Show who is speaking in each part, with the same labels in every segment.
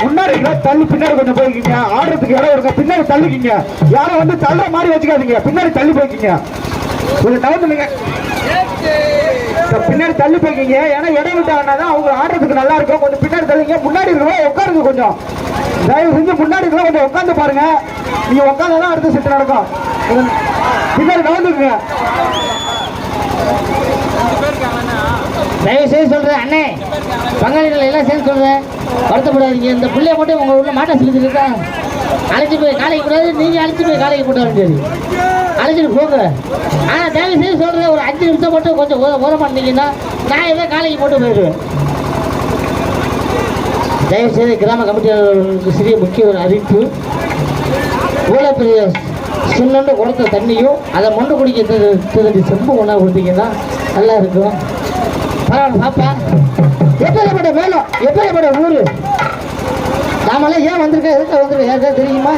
Speaker 1: முன்னாடி தள்ளி பின்னாடி கொஞ்சம் போய்க்கிங்க. ஆடுறதுக்கு இடம் இருக்க பின்னாடி தள்ளிக்கிங்க. யாரும் வந்து தள்ளுற மாதிரி வச்சுக்காதீங்க. பின்னாடி தள்ளி போய்க்கிங்க. கொஞ்சம் தவிர்த்துங்க. பின்னாடி தள்ளி போய்க்கிங்க. ஏன்னா இடம் விட்டாங்கன்னா அவங்க ஆடுறதுக்கு நல்லா இருக்கும். கொஞ்சம் பின்னாடி தள்ளிங்க. முன்னாடி இருக்கவங்க உட்காருங்க. கொஞ்சம் தயவு செஞ்சு முன்னாடி இருக்கலாம் கொஞ்சம் உட்காந்து பாருங்க. நீங்க உட்காந்துதான் அடுத்த செட்டு நடக்கும். பின்னாடி நகர்ந்துக்குங்க.
Speaker 2: தயவு செய்து சொல்றேன் அண்ணே, பங்காளிகள் எல்லாம் சேர்ந்து சொல்றேன், வருத்தப்படாதீங்க. இந்த பிள்ளைய மட்டும் உங்க ஊர்ல மாட்டா சொல்லிட்டு இருக்கா, அழைச்சி போய் காலைக்கு கூடாது. நீங்க அழைச்சி போய் காலைக்கு போட்டு வர முடியாது, அழைச்சிட்டு போங்க. ஆனா தயவு செய்து சொல்றேன், ஒரு 5 நிமிஷம் மட்டும் கொஞ்சம் ஓரம் பண்ணீங்கன்னா நான் ஏதோ காலைக்கு போட்டு போயிடுவேன். தயவு செய்து கிராம கமிட்டியாளர்களுக்கு சிறிய முக்கிய ஒரு அறிவிப்பு. இவ்வளோ பெரிய சின்னண்டு கொடுத்த தண்ணியும் அதை மொண்டு குடிக்கிறது செம்பு ஒன்றா கொடுத்தீங்கன்னா நல்லா இருக்கும். பரவாயில்ல பாப்பா. எப்பேற்பட்ட வேணும், எப்பேற்பட்ட ஊர், நாமெல்லாம் ஏன் வந்திருக்கேன், எதுக்கு வந்திருக்கேன் ஏதாவது தெரியுமா?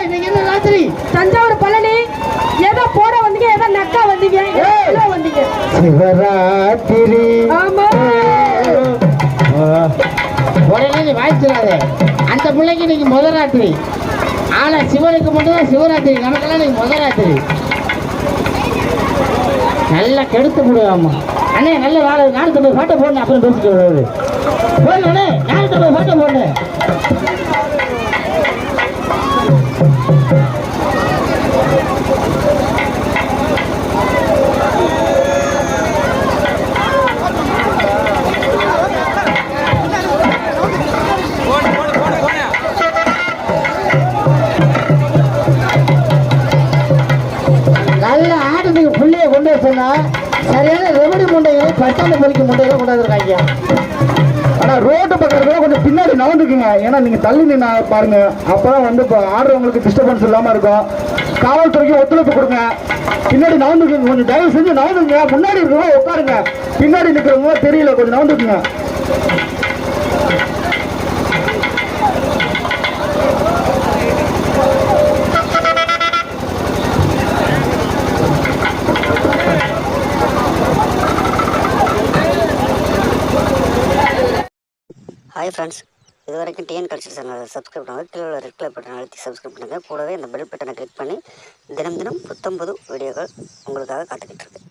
Speaker 2: இன்னைக்கு என்ன ராத்திரி
Speaker 3: தஞ்சாவூர் பழனி ஏதோ போட வந்தீங்க, ஏதோ நக்கா வந்தீங்க, வந்தீங்க
Speaker 1: சிவராத்திரி.
Speaker 3: ஆமா,
Speaker 2: உடனே நீ வாய்ச்சிடாத. அந்த பிள்ளைக்கு இன்னைக்கு முதல் ராத்திரி. ஆனா சிவனுக்கு மட்டும்தான் சிவராத்திரி, நமக்கெல்லாம் இன்னைக்கு முதல் ராத்திரி. நல்லா கெடுத்து போடுவாமா அண்ணே. நல்ல வேலை. 450 பாட்டை போடணும், அப்புறம் பேசிட்டு வருவாரு. போடணே 450 பாட்டை போடணும். நல்ல ஆட்டத்துக்கு புள்ளைய கொண்டு வர சொன்னா சரியான ரெவடி முண்டைகளை பட்டாளி பொறிக்க முண்டைகளை கொண்டாந்துருக்காங்க.
Speaker 1: ஆனா ரோட்டு பக்கத்துல கொஞ்சம் பின்னாடி நகர்ந்துக்குங்க. ஏன்னா நீங்க தள்ளி நின்று பாருங்க, அப்பதான் வந்து இப்போ ஆடுறவங்களுக்கு டிஸ்டர்பன்ஸ் இல்லாம இருக்கும். காவல்துறைக்கு ஒத்துழைப்பு கொடுங்க. பின்னாடி நகர்ந்துக்குங்க. கொஞ்சம் தயவு செஞ்சு நகர்ந்துங்க. முன்னாடி இருக்கிறவங்க உட்காருங்க. பின்னாடி நிற்கிறவங்க தெரியல, கொஞ்சம் நகர்ந்துக்குங்க.
Speaker 4: ஹாய் ஃப்ரெண்ட்ஸ், இது வரைக்கும் டிஎன் கல்ச்சர் சேனலை சப்ஸ்கிரைப் பண்ணுங்கள். கீழே உள்ள ரெட் கலர் பட்டனை அழுத்தி சப்ஸ்கிரைப் பண்ணுங்கள். கூடவே இந்த பெல் பட்டனை கிளிக் பண்ணி தினம் தினம் புத்தம்புது வீடியோக்கள் உங்களுக்காக காத்துக்கிட்டு இருக்கு.